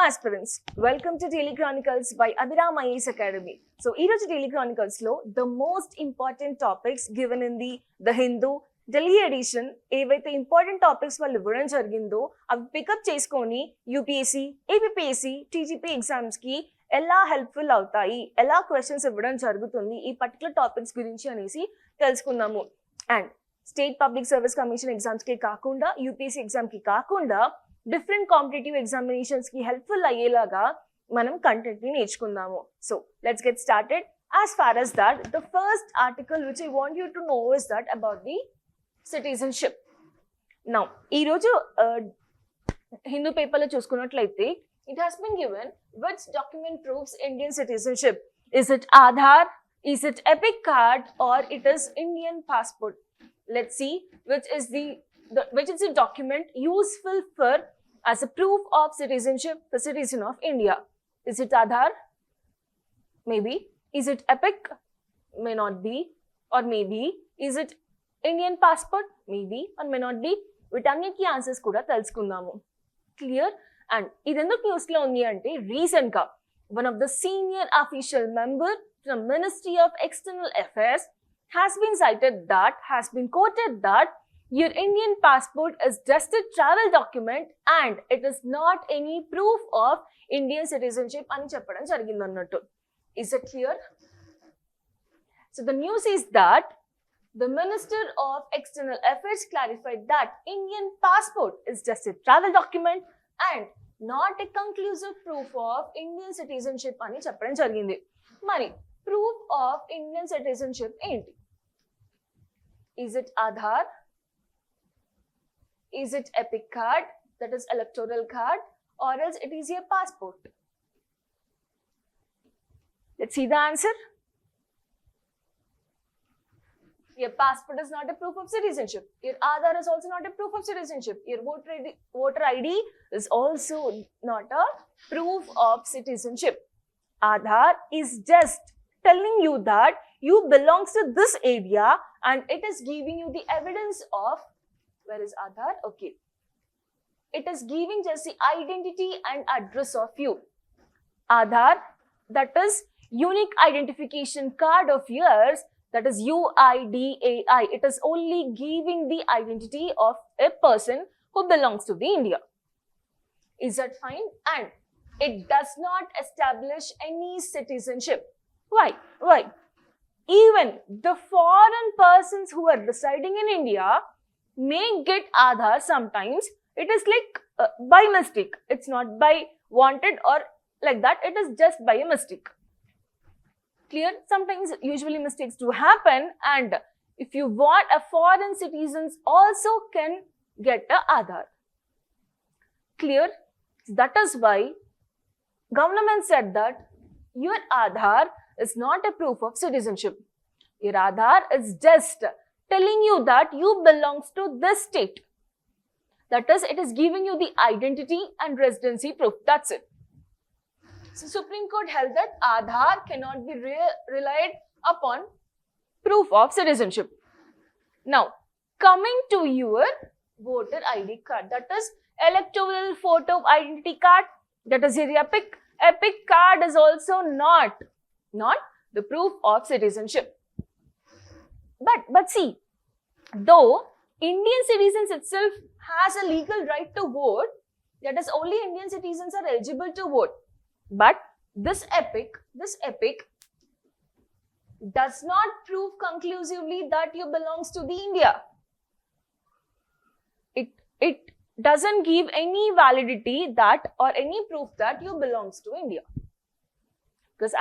aspirants, welcome to Daily Chronicles by Abhiram IAS Academy. So, ఈరోజు Daily Chronicles లో the most important topics given in the Hindu Delhi edition ఏవైతే important topics వాళ్ళు ఇవ్వడం జరిగిందో అవి pickup చేసుకొని UPSC, APPSC, TGP exams కి ఎలా హెల్ప్ఫుల్ అవుతాయి, ఎలా క్వశ్చన్స్ ఇవ్వడం జరుగుతుంది ఈ పర్టికులర్ టాపిక్స్ గురించి అనేసి తెలుసుకుందాము. And state public service commission exams కి కాకుండా UPSC ఎగ్జామ్ కి కాకుండా డిఫరెంట్ కాంపిటేటివ్ ఎగ్జామినేషన్స్ కి హెల్ప్ఫుల్ అయ్యేలాగా మనం కంటెంట్ ని నేర్చుకుందాము. So let's get started. As far as that, the first article which I want you to know is that about the citizenship. Now, ఈ రోజు హిందూ పేపర్ లో చూసుకున్నట్లయితే it has been given which document proves Indian citizenship. Is it Aadhaar? Is it Epic card? Or it is Indian passport? Let's see which is the document useful for as a proof of citizenship for citizen of India. Is it Aadhaar? Maybe. Is it Epic? May not be. Or maybe. Is it Indian passport? Maybe. Or may not be. వీటన్నిటికీ answers కూడా తెలుసుకుందాము. Clear? And ఇది ఎందుకు news లో ఉంది అంటే recent గా one of the senior official member from ministry of external affairs has been quoted that your Indian passport is just a travel document and it is not any proof of Indian citizenship అని చెప్పడం జరిగింది అన్నట్టు. Is it clear? So the news is that the Minister of External Affairs clarified that Indian passport is just a travel document and not a conclusive proof of Indian citizenship అని చెప్పడం జరిగింది. మరి proof of Indian citizenship ఏంటి? Is it Aadhaar? Is it Epic card, that is electoral card, or else it is your passport? Let's see the answer. Your passport is not a proof of citizenship. Your Aadhaar is also not a proof of citizenship. Your voter ID is also not a proof of citizenship. Aadhaar is just telling you that you belongs to this area and it is giving you the evidence of, where is Aadhaar? Okay. It is giving just the identity and address of you. Aadhaar, that is unique identification card of yours, that is UIDAI. It is only giving the identity of a person who belongs to the India. Is that fine? And it does not establish any citizenship. Why? Even the foreign persons who are residing in India may get Aadhaar sometimes. It is like by mistake. It's not by wanted or like that. It is just by a mistake. Clear? Sometimes usually mistakes do happen, and if you want, a foreign citizens also can get a Aadhaar. Clear? That is why government said that your Aadhaar is not a proof of citizenship. Your Aadhaar is just telling you that you belongs to this state. That is, it is giving you the identity and residency proof. That's it. So Supreme Court held that Aadhaar cannot be relied upon proof of citizenship. Now, coming to your voter ID card, that is electoral photo identity card, that is your Epic card is also not the proof of citizenship. But see, though Indian citizens itself has a legal right to vote, that is only Indian citizens are eligible to vote. But this Epic does not prove conclusively that you belongs to the India. It doesn't give any validity that or any proof that you belongs to India. Because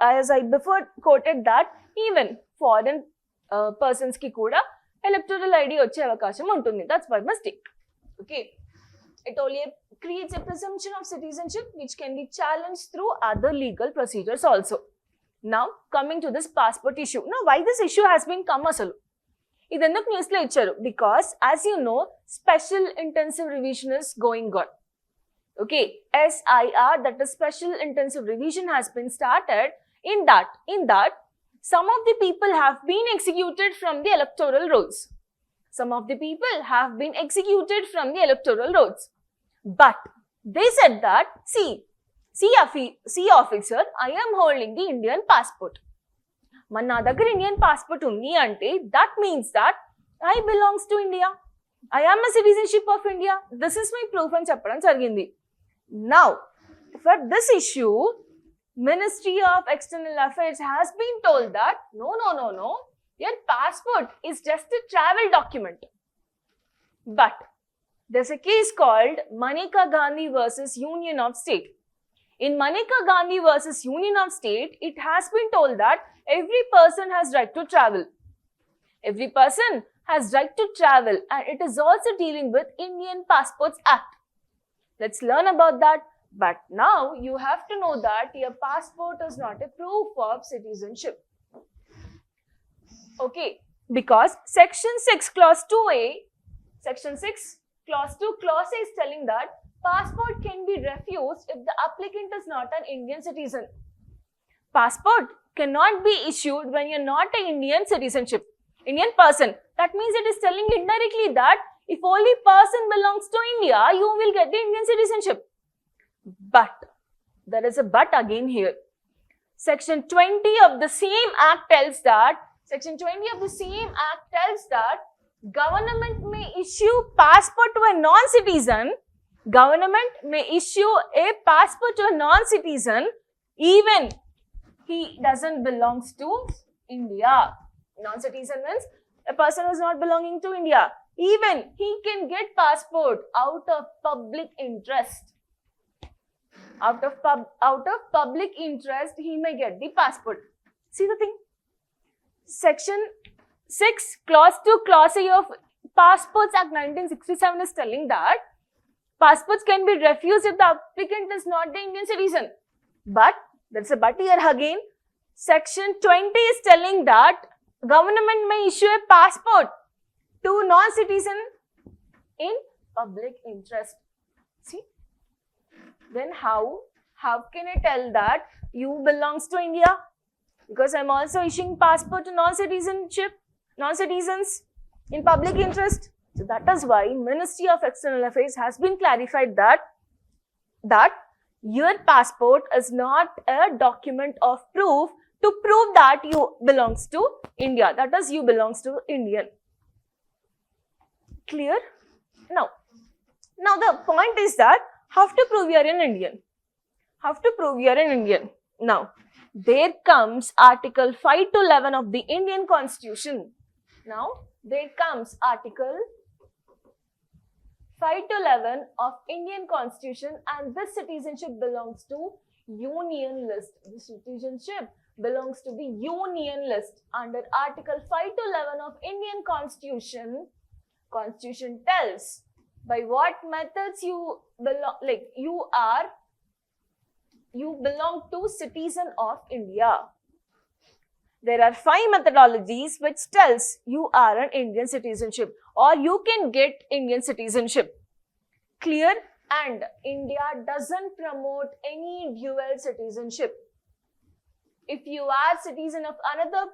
as I before quoted that even foreign persons ki kuda electoral ID వచ్చే అవకాశం ఉంటుంది. That's by mistake. Okay. It only creates a presumption of citizenship which can be challenged through other legal procedures also. Now coming to this passport issue. Now why this issue has been come asalu? ఇది ఎందుకు news లో ఇచ్చారు? Because as you know, special intensive revision is going on. Okay, SIR, that is special intensive revision, has been started. In that some of the people have been executed from the electoral rolls. Some of the people have been executed from the electoral rolls. But They said that, see officer, I am holding the Indian passport. Na daggara Indian passport undi ante, that means that I belongs to India. I am a citizenship of India. This is my proof and cheppadam jarigindi. Now, for this issue, Ministry of External Affairs has been told that no, your passport is just a travel document. But there's a case called Maneka Gandhi versus Union of State. In Maneka Gandhi versus Union of State, it has been told that every person has right to travel. Every person has right to travel, and it is also dealing with Indian Passports Act. Let's learn about that. But now you have to know that your passport is not a proof of citizenship. Okay, because Section 6 Clause 2A, Section 6 Clause 2 Clause A is telling that passport can be refused if the applicant is not an Indian citizen. Passport cannot be issued when you're not an Indian Indian person. That means it is telling indirectly that if only person belongs to India, you will get the Indian citizenship. But, there is a but again here. Section 20 of the same act tells that, government may issue passport to a non-citizen. Government may issue a passport to a non-citizen even he doesn't belongs to India. Non-citizen means a person who is not belonging to India. Even he can get passport out of public interest. Out of public interest, he may get the passport. See the thing? Section 6, Clause 2, Clause A of Passports Act 1967 is telling that passports can be refused if the applicant is not the Indian citizen. But, there's a but here again. Section 20 is telling that government may issue a passport to non-citizen in public interest. See? Then how can I tell that you belongs to India? Because I'm also issuing passport to non-citizens in public interest. So that is why Ministry of External Affairs has been clarified that your passport is not a document of proof to prove that you belongs to India. That is, you belongs to Indian. Clear? Now the point is that how to prove you are an Indian? How to prove you are an Indian? Now, there comes Article 5 to 11 of the Indian Constitution. Now, there comes Article 5 to 11 of Indian Constitution, and this citizenship belongs to Union list. The citizenship belongs to the Union list. Under Article 5 to 11 of Indian Constitution tells by what methods you belong, you belong to citizen of India. There are 5 methodologies which tells you are an Indian citizenship or you can get Indian citizenship. Clear? And India doesn't promote any dual citizenship. If you are citizen of another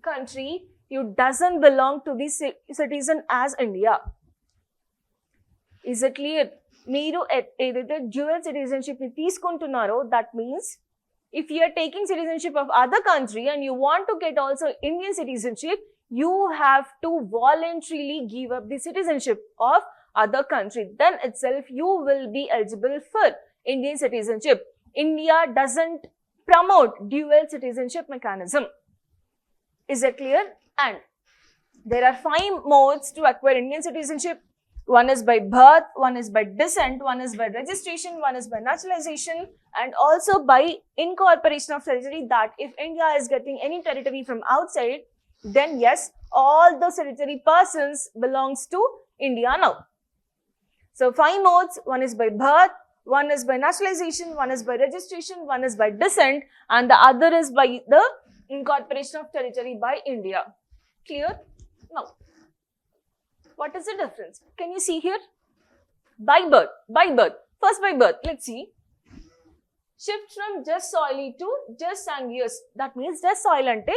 country, you doesn't belong to the citizen as India. Is it clear? Meeru edaithe dual citizenship ni teeskuntunnaro, that means if you are taking citizenship of other country and you want to get also Indian citizenship, you have to voluntarily give up the citizenship of other country. Then itself you will be eligible for Indian citizenship. India doesn't promote dual citizenship mechanism. Is it clear? And there are 5 modes to acquire Indian citizenship. One is by birth, one is by descent, one is by registration, one is by naturalization, and also by incorporation of territory, that if India is getting any territory from outside, then yes, all the territory persons belongs to India now. So 5 modes, one is by birth, one is by naturalization, one is by registration, one is by descent, and the other is by the incorporation of territory by India. Clear? Now, what is the difference? Can you see here? By birth. First by birth, let's see. Shift from just soily to just sanguineous. That means just soil ante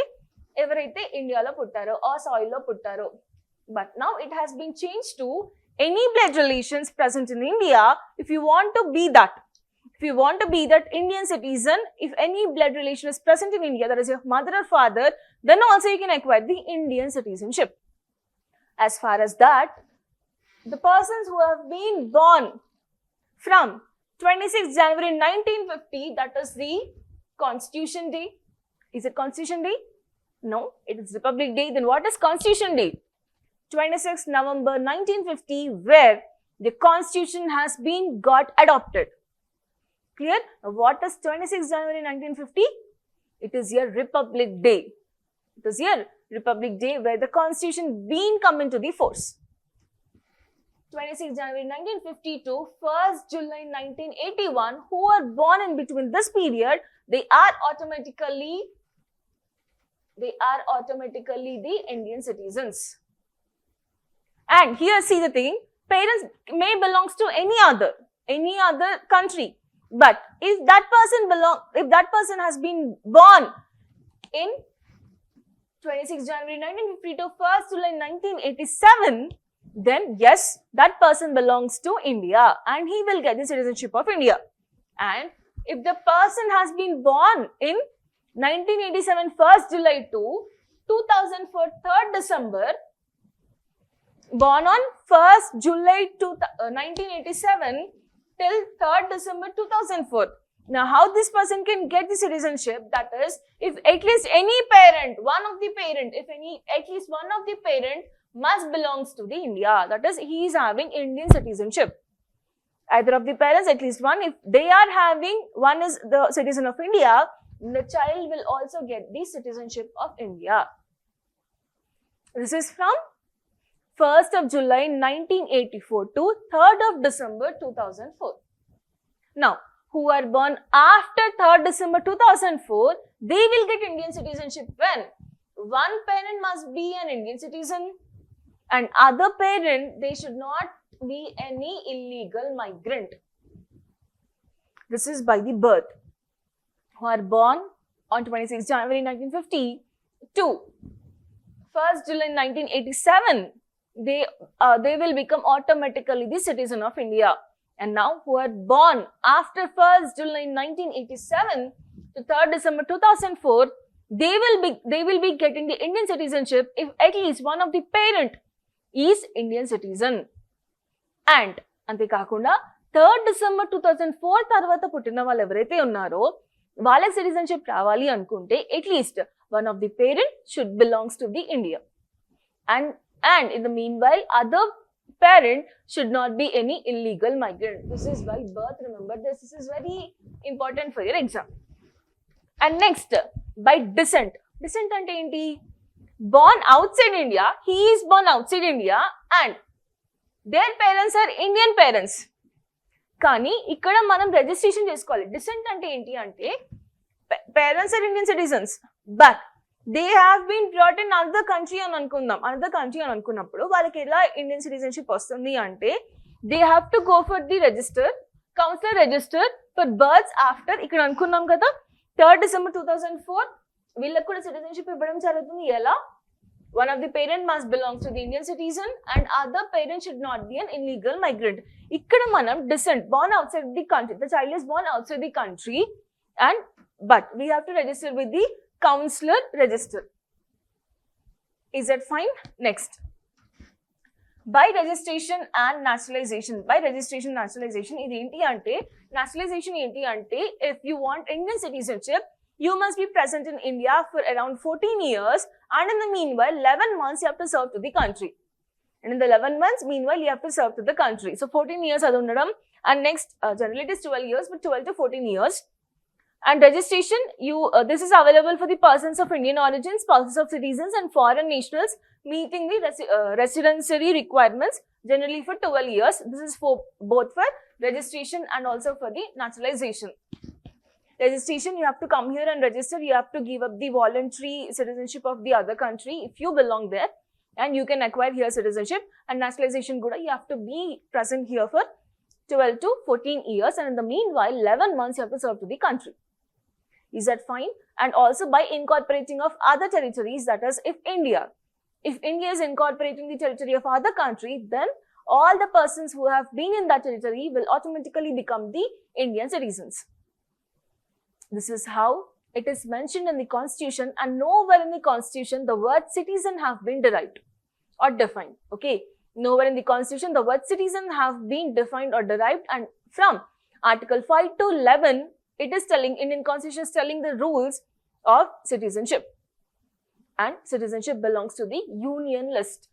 evaraithe India lo puttaro or soil lo puttaro. But now it has been changed to any blood relations present in India, if you want to be that Indian citizen, if any blood relation is present in India, that is your mother or father, then also you can acquire the Indian citizenship. As far as that, the persons who have been born from 26 January 1950, that is the Constitution Day. Is it Constitution Day? No, it is Republic Day. Then what is Constitution Day? 26 November 1950, where the Constitution has been got adopted. Clear? Now, what is 26 January 1950? It is your Republic Day. It is your Republic Day where the Constitution been come into the force. 26 January 1950 to 1st July 1981, who are born in between this period, they are automatically the Indian citizens. And here see the thing, parents may belongs to any other country, but if that person has been born in 26 January 1950 to 1st July 1987, then yes, that person belongs to India and he will get the citizenship of India. And if the person has been born in 1987 1st July to 2004 3rd December, born on 1st July 1987 till 3rd December 2004. Now, how this person can get the citizenship? That is, if at least any parent, at least one of the parent must belongs to the India. That is, he is having Indian citizenship. Either of the parents, at least one, if they are having, one is the citizen of India, the child will also get the citizenship of India. This is from 1st of July 1984 to 3rd of December 2004. Now, who are born after 3rd December 2004, they will get Indian citizenship when? One parent must be an Indian citizen and other parent, they should not be any illegal migrant. This is by the birth. Who are born on 26 January 1950 to 1st July 1987, they will become automatically the citizen of India. And now who are born after 1st July 1987 to 3rd December 2004, they will be getting the Indian citizenship if at least one of the parent is Indian citizen. And ante kakunda 3rd December 2004 tarvata puttina vallu evaraithe unnaro వాళ్ళకి citizenship రావాలి అనుకుంటే at least one of the parent should belongs to the India. And in the meanwhile, other parent should not be any illegal migrant. This is by birth. Remember this. This is very important for your exam. And next, by descent. Descent ante enti? Born outside India. He is born outside India and their parents are Indian parents. కానీ ఇక్కడ మనం registration చేసుకోవాలి. Decent అంటే ఏంటి అంటే parents are Indian citizens but they have been brought in another country అని అనుకున్నప్పుడు వాళ్ళకి ఎలా ఇండియన్ సిటిజన్షిప్ వస్తుంది అంటే they have to go for the register counsellor register for births after ఇక్కడ అనుకున్నాం కదా 3rd December 2004 వీళ్ళకి కూడా సిటిజన్షిప్ ఇవ్వడం జరుగుతుంది. ఎలా? One of the parent must belong to the Indian citizen and other parent should not be an illegal migrant. Ikkada manam descent, born outside the country. The child is born outside the country but we have to register with the counselor register. Is that fine? Next. By registration and naturalization. By registration naturalization, ఇది ఏంటి అంటే naturalization ఏంటి అంటే if you want Indian citizenship, you must be present in India for around 14 years and in the meanwhile 11 months you have to serve to the country. And in the 11 months meanwhile you have to serve to the country. So 14 years adu undadam and next generally it is 12 years but 12 to 14 years. And registration this is available for the persons of Indian origin, spouses of citizens and foreign nationals meeting the residency requirements generally for 12 years. This is for both for registration and also for the naturalization. Registration, you have to come here and register. You have to give up the voluntary citizenship of the other country if you belong there and you can acquire here citizenship. And naturalization kuda you have to be present here for 12 to 14 years and in the meanwhile 11 months you have to serve to the country. Is that fine? And also by incorporating of other territories, that is if India is incorporating the territory of other country, then all the persons who have been in that territory will automatically become the Indian citizens. This is how it is mentioned in the constitution, and nowhere in the constitution the word citizen have been derived or defined. Okay, nowhere in the constitution the word citizen have been defined or derived, and from Article 5 to 11 it is telling, Indian constitution is telling the rules of citizenship, and citizenship belongs to the union list.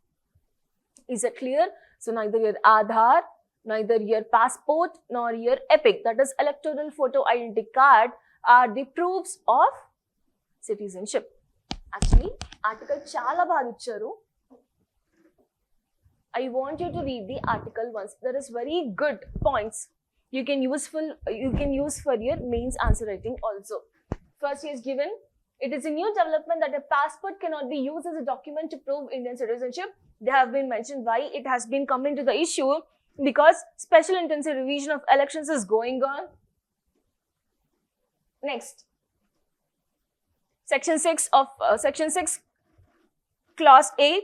Is it clear? So neither your Aadhaar, neither your passport nor your EPIC, that is electoral photo identity card, are the proofs of citizenship. Actually, article chala baga icharu. I want you to read the article once. There is very good points you can use for your mains answer writing also. First, he is given, it is a new development that a passport cannot be used as a document to prove Indian citizenship. They have been mentioned why it has been come into the issue, because special intensive revision of elections is going on. Next, section 6 clause A,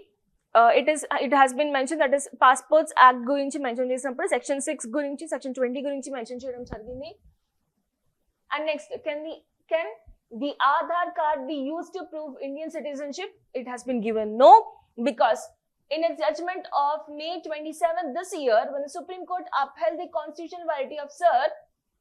it has been mentioned, that is Passports Act gurinchi mention chesinapudu section 6 gurinchi, section 20 gurinchi mention cheyadam jarigindi. And next, can the Aadhaar card be used to prove Indian citizenship? It has been given no, because in its judgment of May 27 this year, when the Supreme Court upheld the constitutional validity of SIR,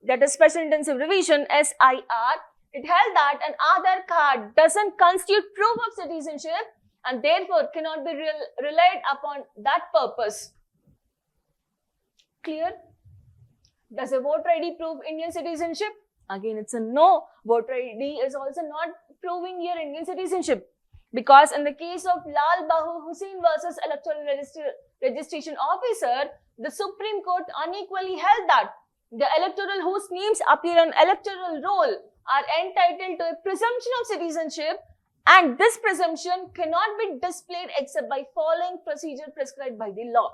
that is Special Intensive Revision, SIR, it held that an Aadhaar card doesn't constitute proof of citizenship and therefore cannot be relied upon that purpose. Clear? Does a voter ID prove Indian citizenship? Again, it's a no. Voter ID is also not proving your Indian citizenship, because in the case of Lal Bahu Hussain versus Electoral Registration Officer, the Supreme Court unequally held that the electoral whose names appear on electoral roll are entitled to a presumption of citizenship, and this presumption cannot be displayed except by following procedure prescribed by the law.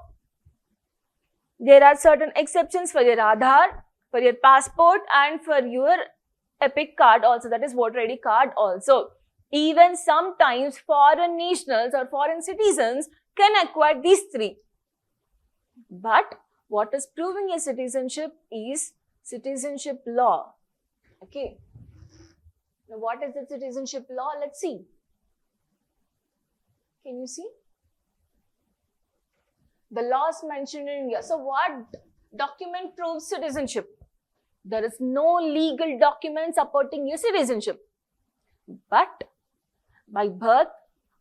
There are certain exceptions for your Aadhaar, for your passport, and for your EPIC card also, that is voter ID card also. Even sometimes foreign nationals or foreign citizens can acquire these three. But what is proving your citizenship is citizenship law. Okay. Now, what is the citizenship law? Let's see. Can you see? The laws mentioned in here. So, what document proves citizenship? There is no legal document supporting your citizenship. But by birth,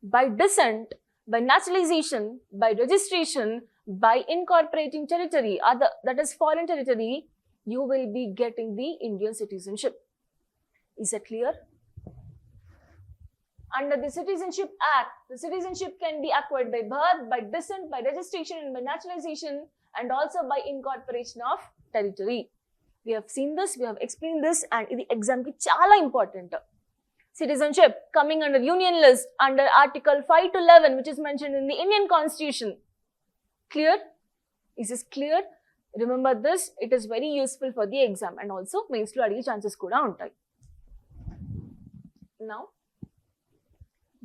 by descent, by naturalization, by registration, by incorporating territory, that is foreign territory, you will be getting the Indian citizenship. Is that clear? Under the Citizenship Act, the citizenship can be acquired by birth, by descent, by registration, and by naturalization, and also by incorporation of territory. We have seen this, we have explained this, and the exam ki chala important. Citizenship coming under union list under Article 5 to 11, which is mentioned in the Indian Constitution. Clear? Is this clear? Remember this, it is very useful for the exam, and also mains lo adige chances kuda untayi. Now,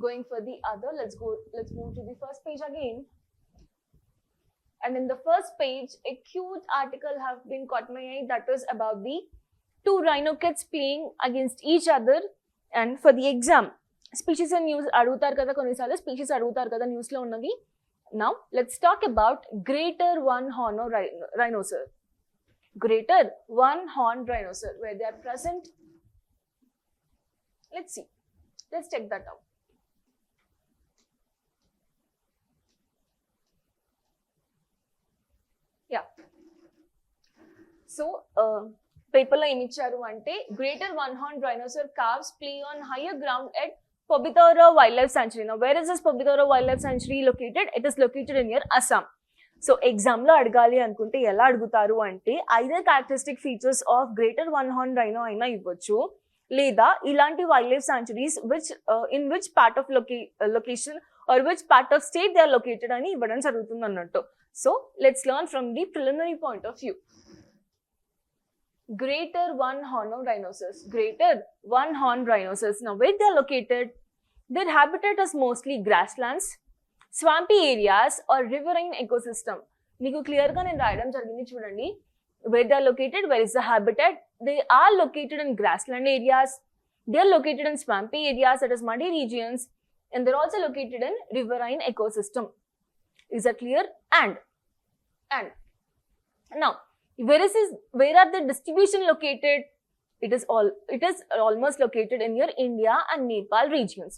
going for the other, let's move to the first page again. And in the first page, a cute article have been caught my eye, that is about the two rhino kids playing against each other. And for the exam, species and news adugutar kada konisala species adugutar kada news lo unnadi. Now, let's talk about greater one-horn rhinoceros. Greater one-horn rhinoceros, where they are present. Let's see. Let's check that out. Yeah. So, paper lo em icharu ante greater one-horn rhinoceros calves play on higher ground at Pabitara Wildlife Sanctuary. Now, where is this Pabitara Wildlife Sanctuary located? It is located in your Assam. So, exam lo adgali anukunte ela adugutaru ante either characteristic features of greater one-horn rhino aina ivvachu, leda ilanti wildlife sanctuaries in which part of location or which part of state they are located ani ivvadam jarugutundi annattu. So, let's learn from the preliminary point of view. Greater one-horn rhinoceros. Greater one-horn rhinoceros. Now, where they are located? Their habitat is mostly grasslands, swampy areas, or riverine ecosystem. మీకు క్లియర్గా నేను రాయడం జరిగింది చూడండి. Where they are located, where is the habitat? They are located in grassland areas. They are located in swampy areas, that is muddy regions, and they're also located in riverine ecosystem. Is that clear? And now, where are the distribution located? It is almost located in your India and Nepal regions.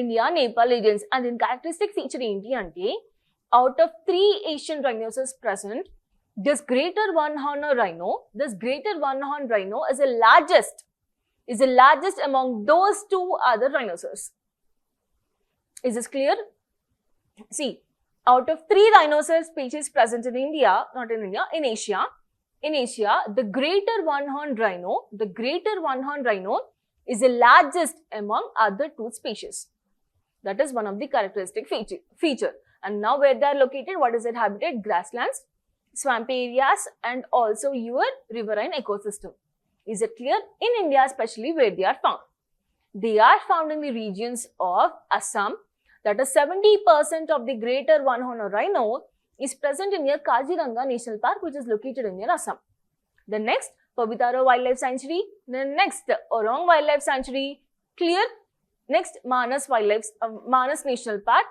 India, Nepal regions, and in characteristic feature enti ante, out of 3 Asian rhinoceros present, this greater one-horned rhino is the largest among those 2 other rhinoceros. Is this clear? See, out of 3 rhinoceros species present in India, not in India, in Asia, the greater one-horned rhino is the largest among other 2 species. That is one of the characteristic feature. And now where they are located, what is their habitat? Grasslands, swampy areas, and also your riverine ecosystem. Is it clear? In India, especially where they are found. They are found in the regions of Assam. That is 70% of the greater one-horned rhino is present in your Kaziranga National Park, which is located in your Assam. The next, Pabitaro Wildlife Sanctuary. The next, Orong Wildlife Sanctuary. Clear? Next, Manas National Park.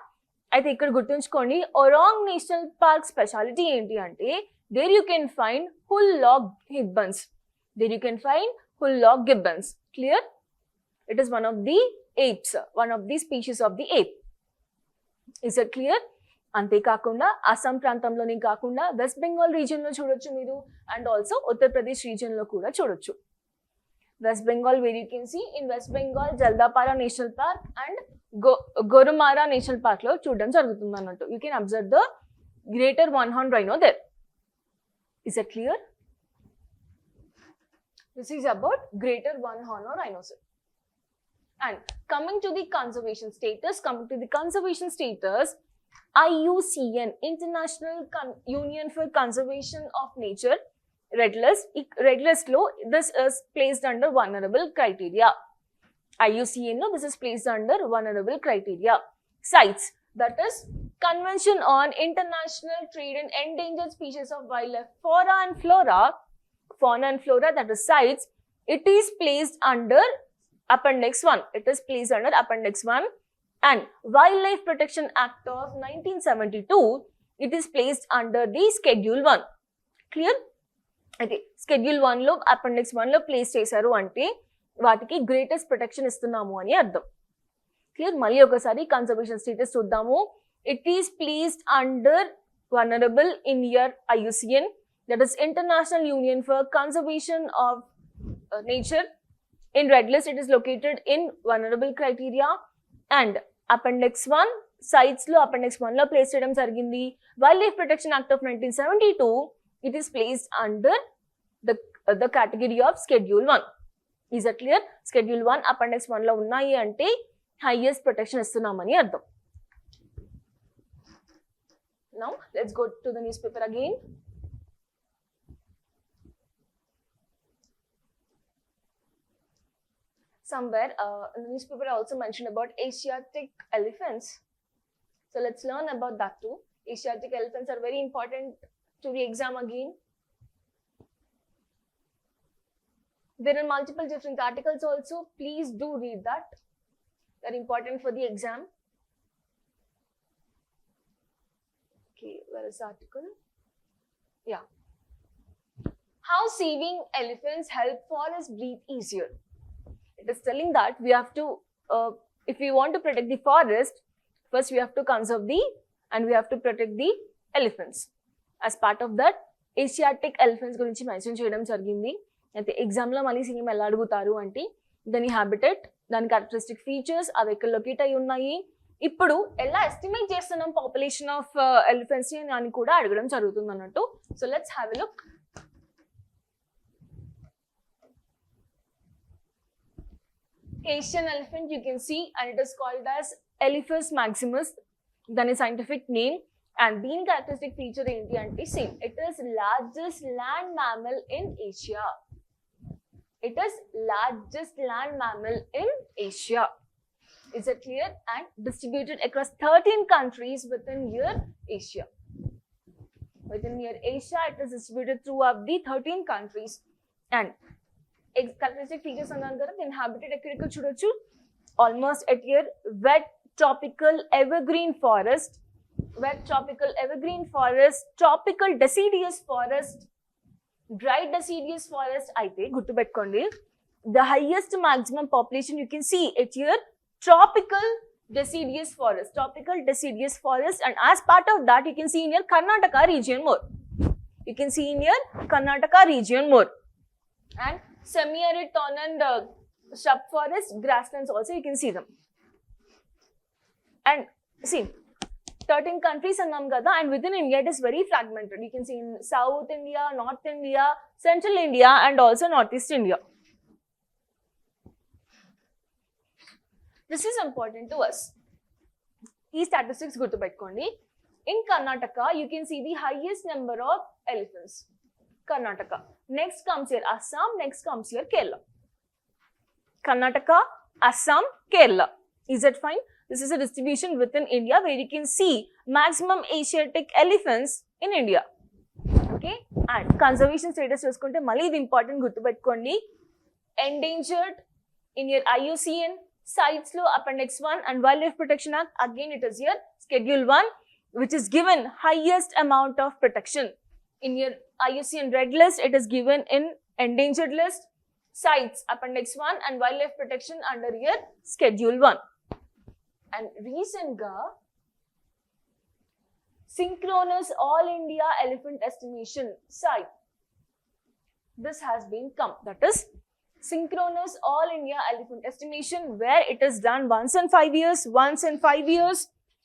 అయితే ఇక్కడ గుర్తుంచుకోండి, Orang national park speciality ఏంటి అంటే there you can find hull-log gibbons. Clear? It is one of the apes, one of the species of the ape. Is it clear? అంతేకాకుండా అస్సాం ప్రాంతంలోనే కాకుండా west Bengal రీజియన్లో చూడొచ్చు మీరు, అండ్ ఆల్సో ఉత్తరప్రదేశ్ రీజియన్లో కూడా చూడొచ్చు. West Bengal, where you can see in West Bengal, Jaldapara National Park and Gorumara National Park లో చూడడం జరుగుతుంది అన్నట్టు. You can observe the greater one-horned rhino there. Is it clear? This is about greater one-horned rhinoceros. And coming to the conservation status, IUCN, International Union for Conservation of Nature, Red list lo, this is placed under vulnerable criteria. IUCN no, this is placed under vulnerable criteria. CITES, that is Convention on International Trade in Endangered Species of Wildlife, Fauna and Flora, that is CITES. It is placed under Appendix 1. And Wildlife Protection Act of 1972, it is placed under the Schedule 1. Clear? Okay. Schedule 1 లో Appendix 1 లో place చేశారు అంటే వాటికి greatest protection ఇస్తున్నాము అని అర్థం. Clear? మళ్ళీ ఒకసారి కన్జర్వేషన్ స్టేటస్ చూద్దాము. It is placed under vulnerable in your IUCN, that is international union for conservation of nature. In red list, it is located in vulnerable criteria. And Appendix 1, CITES లో Appendix 1 లో place చేయడం జరిగింది. Wildlife Protection Act of 1972, it is placed under the category of Schedule 1. Is that clear? Schedule 1, Appendix 1 లో ఉన్నాయి అంటే highest protection ఇస్తున్నామని అర్థం. Now, let's go to the newspaper again. Somewhere in the newspaper I also mentioned about Asiatic elephants. So let's learn about that too. Asiatic elephants are very important to the exam again. There are multiple different articles also. Please do read that. They're important for the exam. Okay, where is the article? Yeah. How saving elephants help forests breathe easier. It is telling that we have to, if we want to protect the forest, first we have to conserve and we have to protect the elephants. As part of that, Asiatic elephants గురించి mention చేయడం జరిగింది. అయితే ఎగ్జామ్లో మళ్ళీ same ఎలా అడుగుతారు అంటే దాని హ్యాబిటెట్, దాని క్యారెక్టరిస్టిక్ ఫీచర్స్, అవి ఎక్కడ లొకేట్ అయి ఉన్నాయి, ఇప్పుడు ఎలా ఎస్టిమేట్ చేస్తున్నాం పాపులేషన్ ఆఫ్ ఎలిఫెంట్స్ అని కూడా అడగడం జరుగుతుంది అన్నట్టు. So let's have a look. Asian elephant you can see, and it is called as Elephas maximus, then a scientific name. And being characteristic feature enti ante same, it is largest land mammal in Asia. It is largest land mammal in Asia. Is it clear? And distributed across 13 countries within your Asia. Within your Asia, it is distributed throughout the 13 countries. And characteristic features అన్నాను కదా, inhabited ఎక్కడెక్కడ చూడొచ్చు, almost at your wet tropical evergreen forest, tropical deciduous forest, dry deciduous forest అయితే గుర్తుపెట్టుకోండి. The highest maximum population you can see at your tropical deciduous forest, and as part of that you can see in your Karnataka region more. And semi-arid thorn and shrub forest, grasslands also you can see them. And see, 13 countries annam kada, and within India it is very fragmented. You can see in South India, North India, Central India, and also Northeast India. This is important to us. These statistics gurtupettukondi. In Karnataka, you can see the highest number of elephants. Karnataka. Next comes here Assam. Next comes here Kerala. Karnataka, Assam, Kerala. Is that fine? This is a distribution within India where you can see maximum Asiatic elephants in India. Okay. And conservation status chuskunte malli idi important gurtupettukondi. Endangered in your IUCN sites lo Appendix 1 and Wildlife Protection Act, again it is here Schedule 1, which is given highest amount of protection. In your IUCN Red List, it is given in Endangered List, sites Appendix 1 and Wildlife Protection under your Schedule 1. And recently, Synchronous All India Elephant Estimation site, this has been come, that is Synchronous All India Elephant Estimation, where it is done once in 5 years.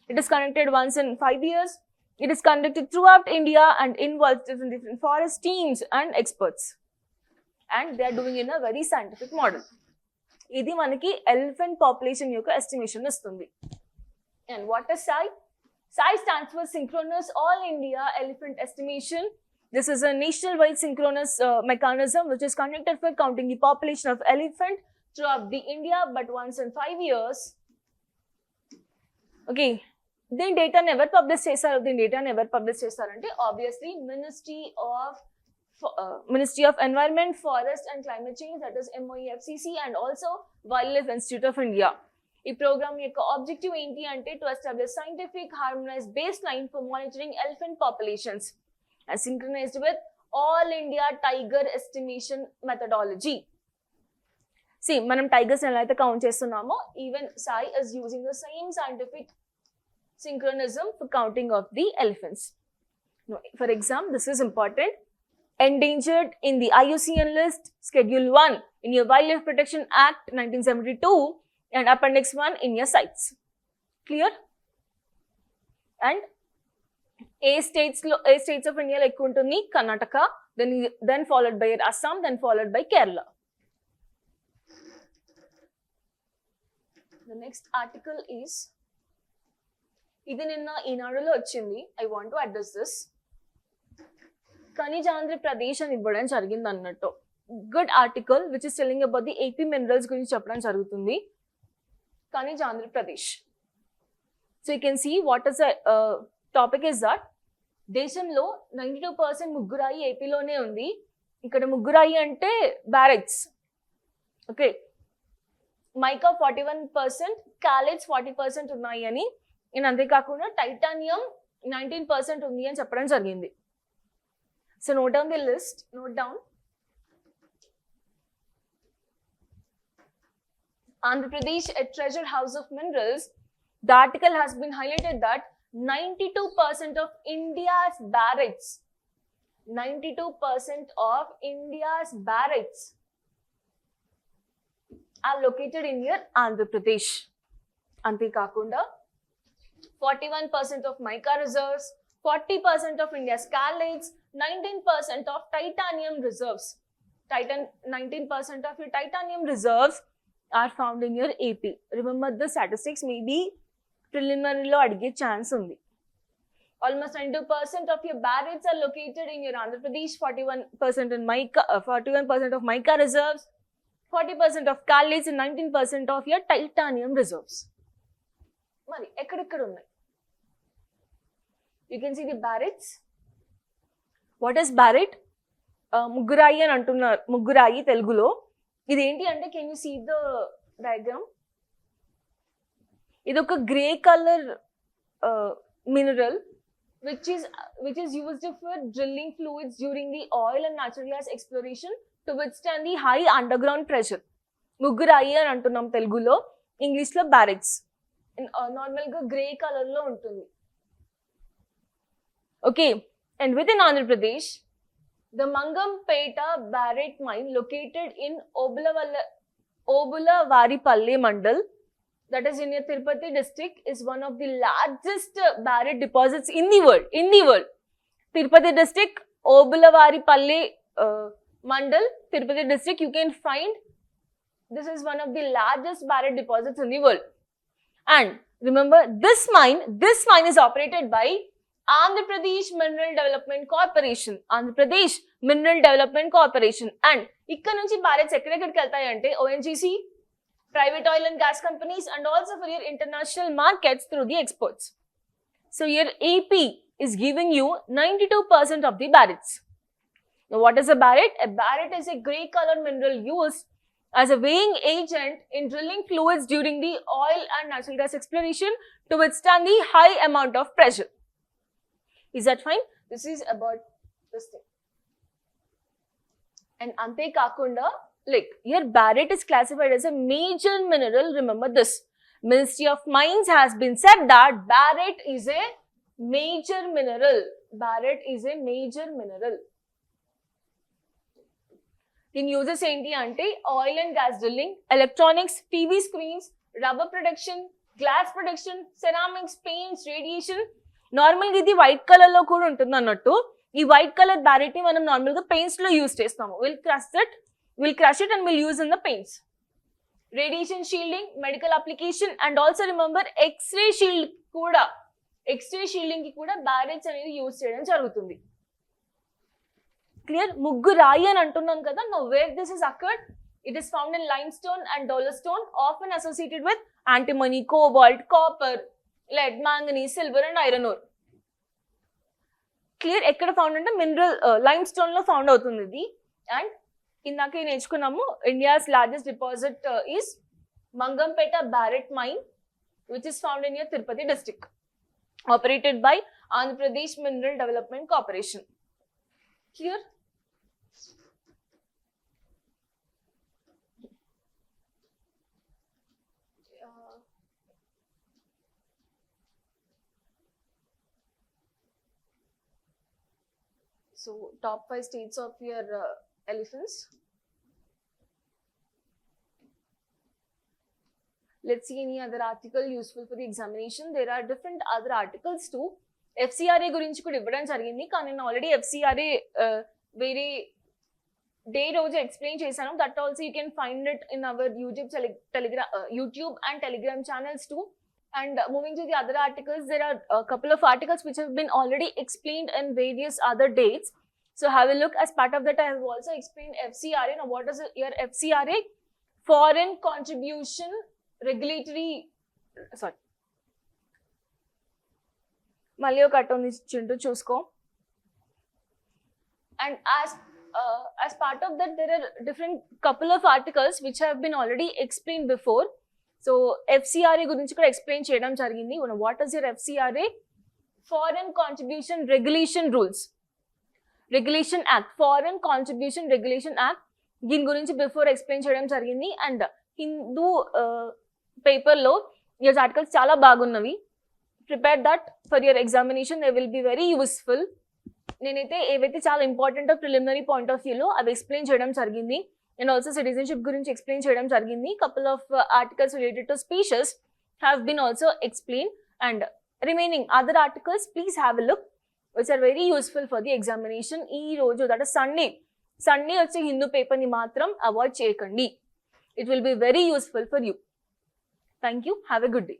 It is conducted once in 5 years. It is conducted throughout India and involves different forest teams and experts. And they are doing in a very scientific model. Idi manaki elephant population yokka estimation istundi. And what is SI? SI stands for Synchronous All India Elephant Estimation. This is a national-wide synchronous mechanism which is conducted for counting the population of elephant throughout the India, but once in 5 years. Okay, then data never published chesarante obviously Ministry of Environment, Forest and Climate Change, that is MOEFCC, and also Wildlife Institute of India. ఈ programme యొక్క objective ఏంటి అంటే to establish scientific harmonised base line for monitoring elephant populations and synchronized with all India tiger estimation methodology. See, manam tigers ela aithe count chestunnamo, even SAI is using the same scientific synchronism for counting of the elephants. Now, for example, this is important. Endangered in the IUCN list, Schedule 1 in your Wildlife Protection Act 1972 and Appendix 1 in your sites. Clear? And A states of India like Kuntuni, Karnataka, then followed by Assam, then followed by Kerala. The next article is, Idin inna Inadulo ochindi. I want to address this. Andhra Pradesh and Ibbadam jarigindi annattu. Good article which is telling about the AP minerals gurinchi cheppadam jarugutundi. Andhra Pradesh. So you can see what is the topic is that దేశంలో 92% ముగ్గురాయి ఏపీలోనే ఉంది. ఇక్కడ ముగ్గురాయి అంటే barracks. Okay, mica 41%, క్యాలెట్స్ 40% ఉన్నాయి అని, అంతేకాకుండా titanium 19% ఉంది అని చెప్పడం జరిగింది. So note down the list, note down. Andhra Pradesh, a treasure house of minerals. The article has been highlighted that 92% of India's barracks, 92% of India's barracks are located in your Andhra Pradesh. Ante kakunda 41% of mica reserves, 40% of India's scarlates, 19% of titanium reserves. 19% of your titanium reserves are found in your AP. Remember, the statistics may be preliminary lo adige chance undi. Almost 92% of your barracks are located in your Andhra Pradesh, 41% in mica, 41% of mica reserves, 40% of scarlates and 19% of your titanium reserves. Mari ekkada unnai? You can see the barracks. What is barite? ముగ్గురాయి అని అంటున్నారు, ముగ్గురాయి తెలుగులో. ఇది ఏంటి అంటే, can you see the diagram? ఇది ఒక grey colour mineral which is used for drilling fluids during the oil and natural gas exploration to withstand the high underground pressure. ముగ్గురాయి అని అంటున్నాం తెలుగులో, ఇంగ్లీష్ లో బ్యారెట్స్. నార్మల్ గా గ్రే కలర్ లో ఉంటుంది. Okay, and with in Andhra Pradesh the Mangampeta barite mine located in Obulavaripalli mandal, that is in Tirupati district, is one of the largest barite deposits in the world. Tirupati district, Obulavaripalli mandal, Tirupati district, you can find this is one of the largest barite deposits in the world. And remember, this mine is operated by Andhra Pradesh Mineral Development Corporation. Andhra Pradesh Mineral Development Corporation. And ఇక్కడ నుంచి barrets ఎక్కడెక్కడికి వెళ్తాయి అంటే ONGC, private oil and gas companies, and also for your international markets through the exports. So your AP is giving you 92% of the barrets. Now what is a barret? A barret is a grey colored mineral used as a weighing agent in drilling fluids during the oil and natural gas exploration to withstand the high amount of pressure. Is that fine? This is about this thing. And ante kakunda, like, your barite is classified as a major mineral. Remember this. Ministry of Mines has been said that barite is a major mineral. Barite is a major mineral. In uses enti ante oil and gas drilling, electronics, TV screens, rubber production, glass production, ceramics, paints, radiation. నార్మల్గా ఇది white colour లో కూడా ఉంటుంది అన్నట్టు. ఈ white colour barrette ని మనం normal గా పెయింట్స్ లో యూజ్ చేస్తాము. Will crush it and will use in the paints. Radiation shielding, medical application, and also remember X-ray shielding కి కూడా బ్యారెట్స్ అనేది యూజ్ చేయడం జరుగుతుంది. క్లియర్? ముగ్గురాయి అని అంటున్నాను కదా. Now where this is occurred, it is found in limestone and dolostone, often associated with antimony, cobalt, copper, lead, manganese, silver and iron ore. Clear? ఎక్కడ found అంటే mineral limestone లో found అవుతుంది ఇది. And ఇందాక నేర్చుకున్నాము, India's largest deposit is Mangampeta barite mine, which is found in your Tirupati district, operated by Andhra Pradesh Mineral Development Corporation. Clear? So, top 5 states of your elephants. Let's see any other article useful for the examination. There are different other articles too. FCRA గురించి కూడా ఇవ్వడం జరిగింది, కానీ నేను already FCRA వేరే day రోజు explain చేశాను. That also you can find it in our YouTube and Telegram channels too. And moving to the other articles, there are a couple of articles which have been already explained in various other dates. So have a look. As part of that, I have also explained FCRA. Now, what is your FCRA? Foreign Contribution Regulatory. Sorry. మళ్ళీ ఒక అటో చింటూ చూసుకో. And as part of that, there are different couple of articles which have been already explained before. So FCRA గురించి కూడా explain చేయడం జరిగింది. What is your FCRA? Foreign contribution regulation rules, regulation act, foreign contribution regulation act. దీని గురించి before explain చేయడం జరిగింది. And Hindu పేపర్లో ఈ ఆర్టికల్స్ చాలా బాగున్నవి. Prepare that for your examination. They will be very useful. నేనైతే ఏవైతే చాలా ఇంపార్టెంట్ ప్రిలిమినరీ పాయింట్ ఆఫ్ వ్యూలో అవి ఎక్స్ప్లెయిన్ చేయడం జరిగింది. And also citizenship గురించి explain చేయడం జరిగింది. Couple of articles related to species have been also explained, and remaining other articles please have a look, which are very useful for the examination. ఈ రోజు, that is Sunday వచ్చే Hindu paper ని మాత్రం avoid చేయకండి. It will be very useful for you. Thank you. Have a good day.